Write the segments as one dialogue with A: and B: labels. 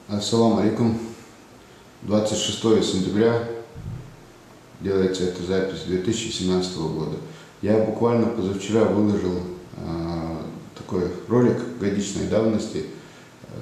A: Ассаламу алейкум. 26 сентября, делается эта запись 2017 года. Я буквально позавчера выложил такой ролик годичной давности,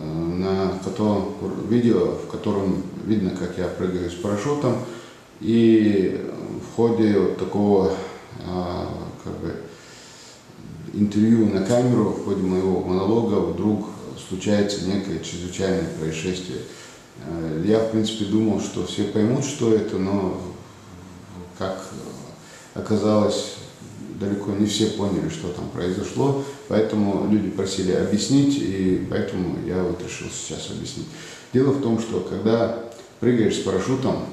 A: на котором видео, в котором видно, как я прыгаю с парашютом. И в ходе вот такого интервью на камеру, в ходе моего монолога вдруг случается некое чрезвычайное происшествие. Я, в принципе, думал, что все поймут, что это, но, как оказалось, далеко не все поняли, что там произошло, поэтому люди просили объяснить, и поэтому я вот решил сейчас объяснить. Дело в том, что когда прыгаешь с парашютом,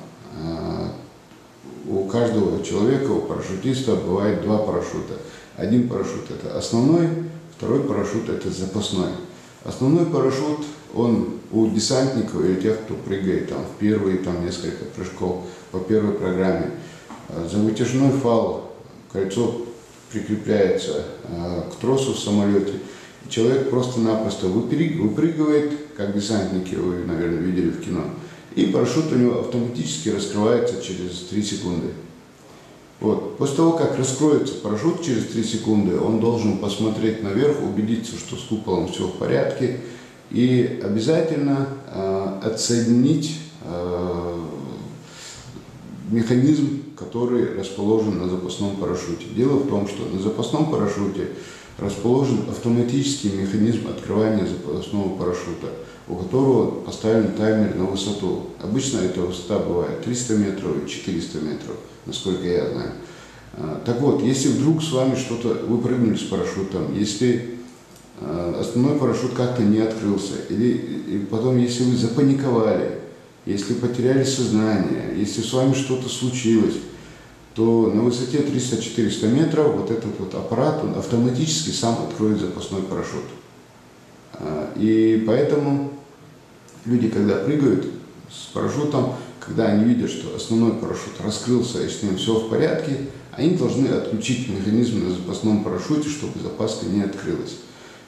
A: у каждого человека, у парашютиста бывает два парашюта. Один парашют – это основной, второй парашют – это запасной. Основной парашют, он у десантников или тех, кто прыгает там, в первые несколько прыжков по первой программе. За вытяжной фал кольцо прикрепляется к тросу в самолете. И человек просто-напросто выпрыгивает, как десантники, вы, наверное, видели в кино. И парашют у него автоматически раскрывается через 3 секунды. Вот. После того, как раскроется парашют через 3 секунды, он должен посмотреть наверх, убедиться, что с куполом все в порядке, и обязательно отсоединить механизм, который расположен на запасном парашюте. Дело в том, что на запасном парашюте расположен автоматический механизм открывания запасного парашюта, у которого поставлен таймер на высоту. Обычно эта высота бывает 300 метров и 400 метров, насколько я знаю. Так вот, если вдруг с вами вы прыгнули с парашютом, если основной парашют как-то не открылся, или потом, если вы запаниковали, если потеряли сознание, если с вами что-то случилось, то на высоте 300-400 метров вот этот вот аппарат, он автоматически сам откроет запасной парашют. И поэтому люди, когда прыгают с парашютом, когда они видят, что основной парашют раскрылся и с ним все в порядке, они должны отключить механизм на запасном парашюте, чтобы запаска не открылась.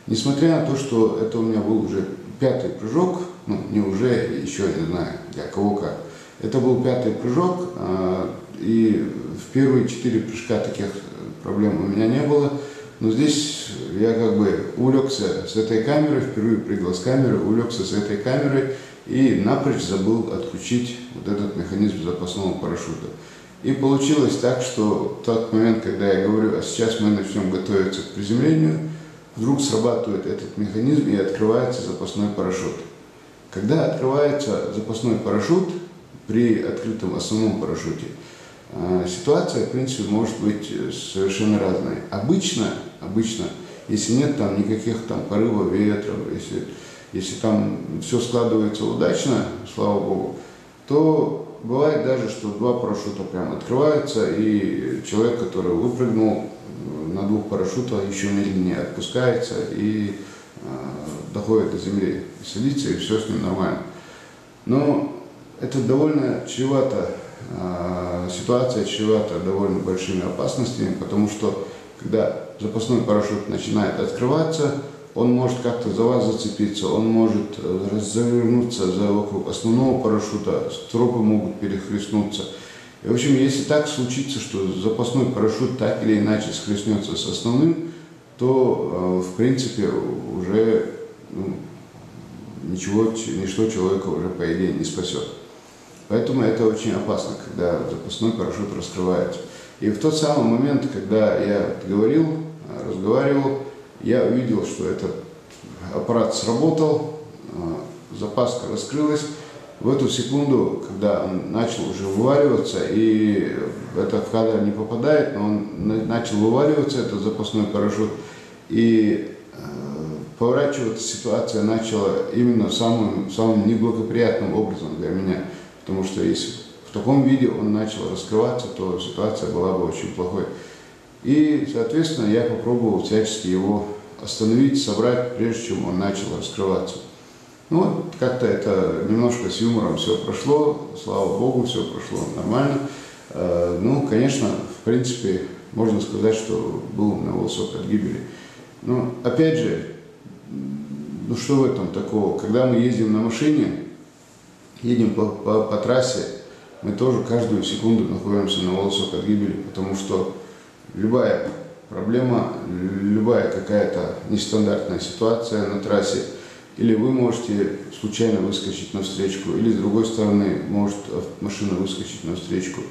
A: Несмотря на то, что это у меня был уже 5-й прыжок, не уже, еще не знаю, для кого как. Это был 5-й прыжок, и в первые 4 прыжка таких проблем у меня не было. Но здесь я увлекся с этой камерой, впервые прыгал с камеры, увлекся с этой камерой и напрочь забыл отключить вот этот механизм запасного парашюта. И получилось так, что в тот момент, когда я говорю, а сейчас мы начнем готовиться к приземлению, вдруг срабатывает этот механизм и открывается запасной парашют. Когда открывается запасной парашют при открытом основном парашюте, ситуация, в принципе, может быть совершенно разной. Обычно, если нет никаких порывов ветра, если там все складывается удачно, слава богу, то бывает даже, что 2 парашюта прям открываются, и человек, который выпрыгнул на 2 парашютах, еще медленнее отпускается и доходит до земли, садится, и все с ним нормально. Но это довольно чревато. Ситуация чревата довольно большими опасностями, потому что когда запасной парашют начинает открываться, он может как-то за вас зацепиться, он может завернуться вокруг основного парашюта, стропы могут перехлестнуться. И, в общем, если так случится, что запасной парашют так или иначе схлестнется с основным, то, в принципе, уже ничто человека уже, по идее, не спасет. Поэтому это очень опасно, когда запасной парашют раскрывается. И в тот самый момент, когда я разговаривал, я увидел, что этот аппарат сработал, запаска раскрылась. В эту секунду, когда он начал уже вываливаться, и это в кадр не попадает, но он начал вываливаться, этот запасной парашют, и поворачиваться ситуация начала именно самым неблагоприятным образом для меня. Потому что если в таком виде он начал раскрываться, то ситуация была бы очень плохой. И, соответственно, я попробовал всячески его остановить, собрать, прежде чем он начал раскрываться. Как-то это немножко с юмором все прошло, слава богу, все прошло нормально. Конечно, в принципе, можно сказать, что был на волосок от гибели. Но, опять же, что в этом такого? Когда мы ездим на машине, едем по трассе, мы тоже каждую секунду находимся на волосок от гибели, потому что любая проблема, любая какая-то нестандартная ситуация на трассе, или вы можете случайно выскочить на встречку, или с другой стороны может машина выскочить на встречку.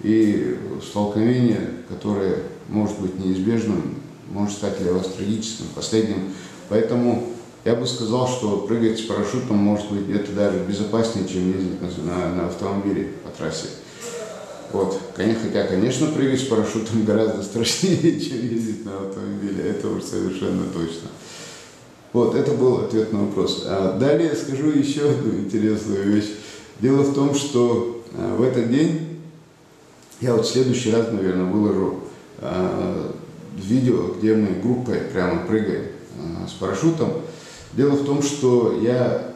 A: И столкновение, которое может быть неизбежным, может стать для вас трагическим, последним. Поэтому я бы сказал, что прыгать с парашютом может быть где-то даже безопаснее, чем ездить на автомобиле по трассе. Вот. Хотя, конечно, прыгать с парашютом гораздо страшнее, чем ездить на автомобиле. Это уж совершенно точно. Вот, это был ответ на вопрос. Далее скажу еще одну интересную вещь. Дело в том, что в этот день, я вот в следующий раз, наверное, выложу видео, где мы группой прямо прыгаем с парашютом. Дело в том, что я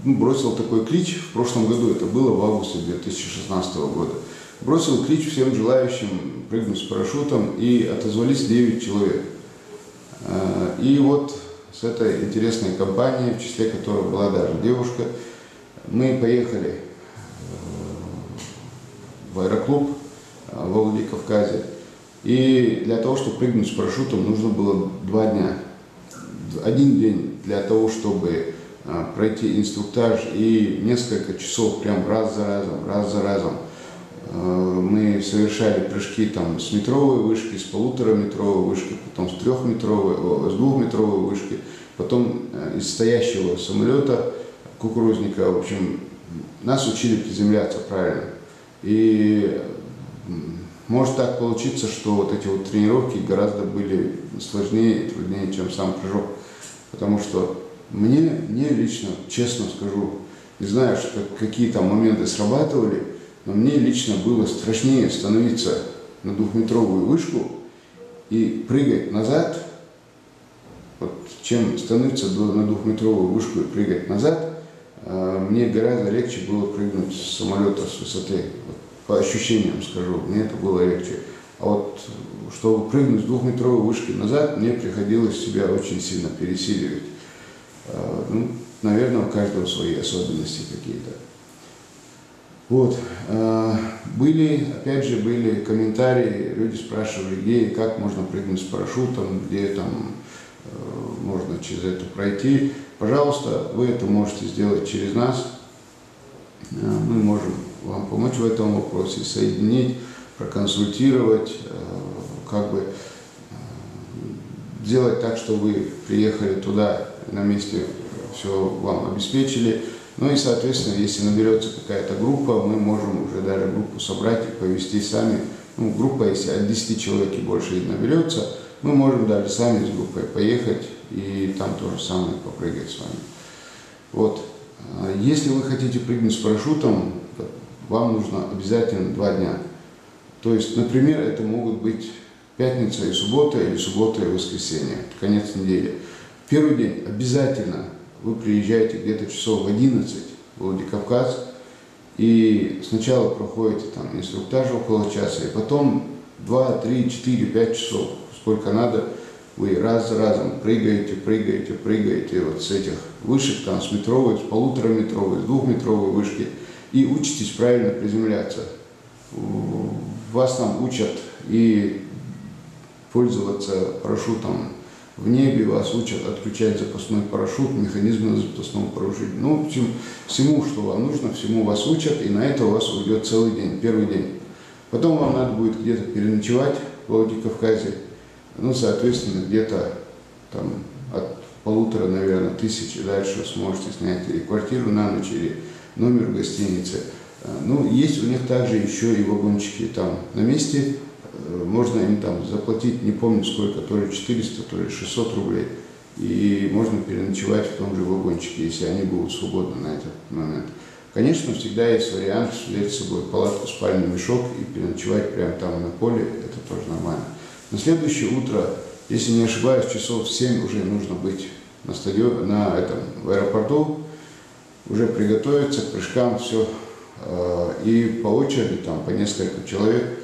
A: бросил такой клич в прошлом году, это было в августе 2016 года. Бросил клич всем желающим прыгнуть с парашютом, и отозвались 9 человек. И вот с этой интересной компанией, в числе которой была даже девушка, мы поехали в аэроклуб в Владикавказе. И для того, чтобы прыгнуть с парашютом, нужно было 2 дня. 1 день для того, чтобы пройти инструктаж, и несколько часов прям раз за разом мы совершали прыжки там с метровой вышки, с 1,5-метровой вышки, потом с 3-метровой, с 2-метровой вышки, потом из стоящего самолета кукурузника. В общем, нас учили приземляться правильно. И может так получиться, что вот эти вот тренировки гораздо были сложнее и труднее, чем сам прыжок. Потому что мне лично, честно скажу, не знаю, что какие там моменты срабатывали, но мне лично было страшнее становиться на 2-метровую вышку и прыгать назад, вот, чем становиться на 2-метровую вышку и прыгать назад. Мне гораздо легче было прыгнуть с самолета с высоты. Вот, по ощущениям скажу, мне это было легче. А вот чтобы прыгнуть с 2-метровой вышки назад, мне приходилось себя очень сильно пересиливать. Ну, наверное, у каждого свои особенности какие-то. Вот. Опять же, были комментарии, люди спрашивали, где и как можно прыгнуть с парашютом, где там можно через это пройти. Пожалуйста, вы это можете сделать через нас. Мы можем вам помочь в этом вопросе, соединить, проконсультировать, сделать так, чтобы вы приехали туда, на месте все вам обеспечили. Ну и, соответственно, если наберется какая-то группа, мы можем уже даже группу собрать и повести сами. Ну, группа, если от 10 человек и больше и наберется, мы можем даже сами с группой поехать и там то же самое попрыгать с вами. Вот. Если вы хотите прыгнуть с парашютом, вам нужно обязательно 2 дня. То есть, например, это могут быть пятница и суббота, или суббота и воскресенье, конец недели. Первый день обязательно вы приезжаете где-то часов в 11 в Владикавказ, и сначала проходите там инструктаж около часа, и потом 2, 3, 4, 5 часов, сколько надо, вы раз за разом прыгаете, вот с этих вышек, там с метровой, с 1,5-метровой, с 2-метровой вышки, и учитесь правильно приземляться. Вас там учат и пользоваться парашютом в небе, вас учат отключать запасной парашют, механизмы на запасном парашюте. Ну, всему, что вам нужно, всему вас учат, и на это у вас уйдет целый день, первый день. Потом вам надо будет где-то переночевать в Владикавказе, ну, соответственно, где-то там от 1,5, наверное, тысяч и дальше сможете снять или квартиру на ночь, или номер в гостинице. Ну, есть у них также еще и вагончики там на месте. Можно им там заплатить, не помню сколько, то ли 400, то ли 600 рублей. И можно переночевать в том же вагончике, если они будут свободны на этот момент. Конечно, всегда есть вариант взять с собой палатку, спальный мешок и переночевать прямо там на поле. Это тоже нормально. На следующее утро, если не ошибаюсь, часов в 7 уже нужно быть на стадионе, в аэропорту, уже приготовиться к прыжкам, все. И по очереди, там, по несколько человек,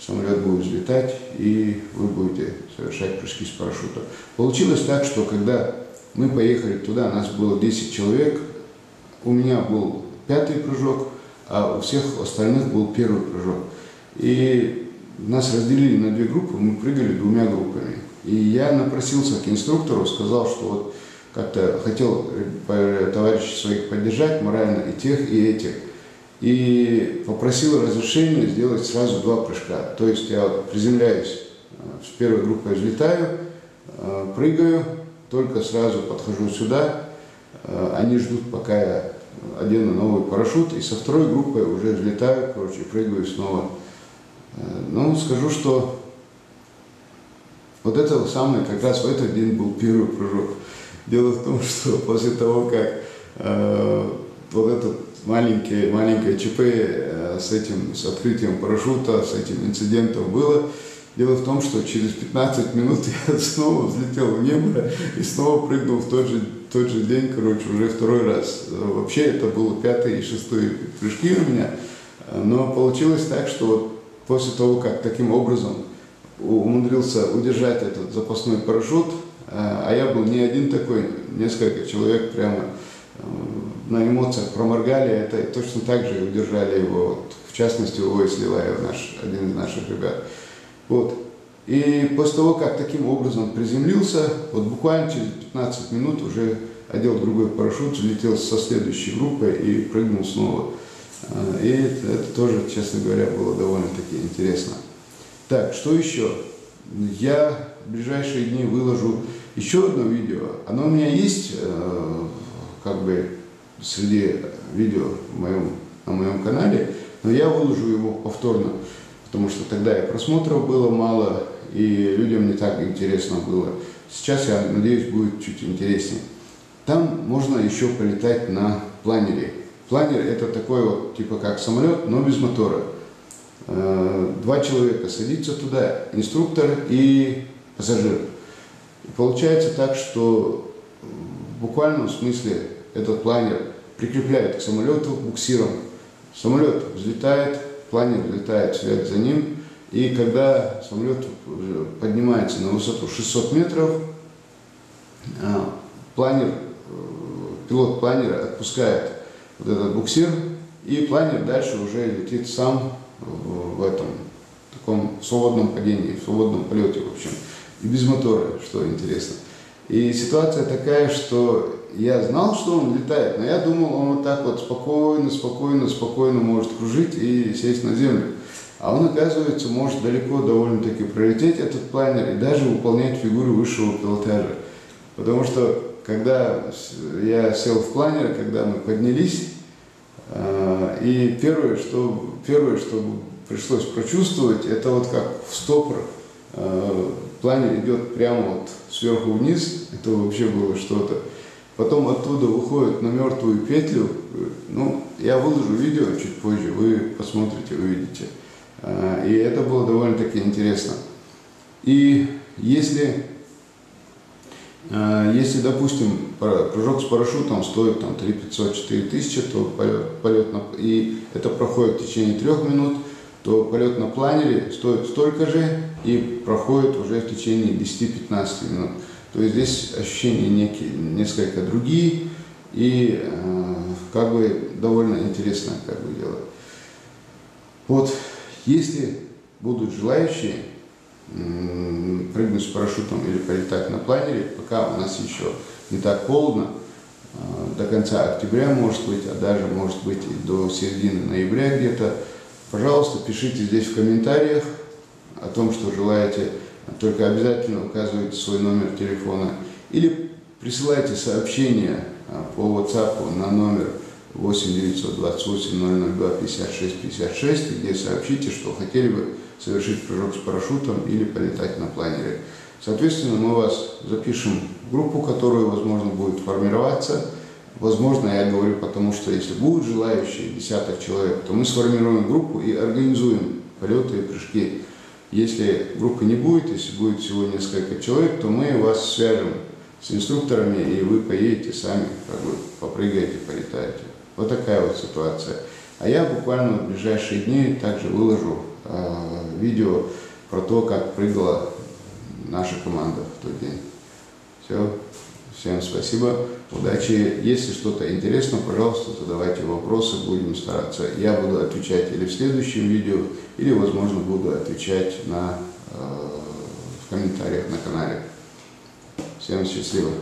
A: самолет будет взлетать, и вы будете совершать прыжки с парашютом. Получилось так, что когда мы поехали туда, нас было 10 человек, у меня был 5-й прыжок, а у всех остальных был 1-й прыжок. И нас разделили на 2 группы, мы прыгали 2 группами. И я напросился к инструктору, сказал, что вот как-то хотел товарищей своих поддержать морально, и тех, и этих. И попросил разрешения сделать сразу 2 прыжка. То есть я вот приземляюсь, с 1-й группой взлетаю, прыгаю, только сразу подхожу сюда, они ждут, пока я одену новый парашют, и со 2-й группой уже взлетаю, короче, прыгаю снова. Ну, скажу, что вот это самое, как раз в этот день был 1-й прыжок. Дело в том, что после того, как вот этот маленькое ЧП с открытием парашюта, с этим инцидентом было, дело в том, что через 15 минут я снова взлетел в небо и снова прыгнул в тот же день, короче, уже 2-й раз. Вообще это было 5-й и 6-й прыжки у меня, но получилось так, что вот после того, как таким образом умудрился удержать этот запасной парашют, а я был не один такой, несколько человек прямо на эмоциях проморгали, это точно так же удержали его, вот, в частности, Увойс Лилаев, один из наших ребят. Вот. И после того, как таким образом приземлился, вот буквально через 15 минут уже одел другой парашют, взлетел со следующей группой и прыгнул снова. И это тоже, честно говоря, было довольно-таки интересно. Так, что еще? Я в ближайшие дни выложу еще одно видео. Оно у меня есть, как бы, среди видео на моем канале, но я выложу его повторно, потому что тогда и просмотров было мало, и людям не так интересно было. Сейчас, я надеюсь, будет чуть интереснее. Там можно еще полетать на планере. Планер — это такой вот, типа как самолет, но без мотора. 2 человека садятся туда, инструктор и пассажир. И получается так, что в буквальном смысле этот планер прикрепляют к самолету буксиром. Самолет взлетает, планер взлетает вслед за ним, и когда самолет поднимается на высоту 600 метров, пилот планера отпускает вот этот буксир, и планер дальше уже летит сам в этом таком свободном падении, в свободном полете, в общем, и без мотора, что интересно. И ситуация такая, что я знал, что он летает, но я думал, он вот так вот спокойно может кружить и сесть на землю. А он, оказывается, может далеко довольно-таки пролететь, этот планер, и даже выполнять фигуры высшего пилотажа. Потому что, когда я сел в планер, когда мы поднялись, и первое, что пришлось прочувствовать, это вот как в стопор. Планер идет прямо вот сверху вниз, это вообще было что-то. Потом оттуда выходит на мертвую петлю. Ну, я выложу видео чуть позже, вы посмотрите, увидите. И это было довольно-таки интересно. И если, допустим, прыжок с парашютом стоит там 3 500, 4 тысячи, то полет и это проходит в течение 3 минут, то полет на планере стоит столько же и проходит уже в течение 10-15 минут. То есть здесь ощущения несколько другие и как бы довольно интересное как бы дело. Вот, если будут желающие прыгнуть с парашютом или полетать на планере, пока у нас еще не так холодно, до конца октября может быть, а даже может быть и до середины ноября где-то, пожалуйста, пишите здесь в комментариях о том, что желаете, только обязательно указывайте свой номер телефона или присылайте сообщение по WhatsApp на номер 8 928 002 56 56, где сообщите, что хотели бы совершить прыжок с парашютом или полетать на планере. Соответственно, мы вас запишем в группу, которая, возможно, будет формироваться. Возможно, я говорю, потому что если будут желающие, десяток человек, то мы сформируем группу и организуем полеты и прыжки. Если группы не будет, если будет всего несколько человек, то мы вас свяжем с инструкторами, и вы поедете сами, как бы попрыгаете, полетаете. Вот такая вот ситуация. А я буквально в ближайшие дни также выложу видео про то, как прыгала наша команда в тот день. Все. Всем спасибо, удачи. Если что-то интересно, пожалуйста, задавайте вопросы, будем стараться. Я буду отвечать или в следующем видео, или, возможно, буду отвечать в комментариях на канале. Всем счастливо.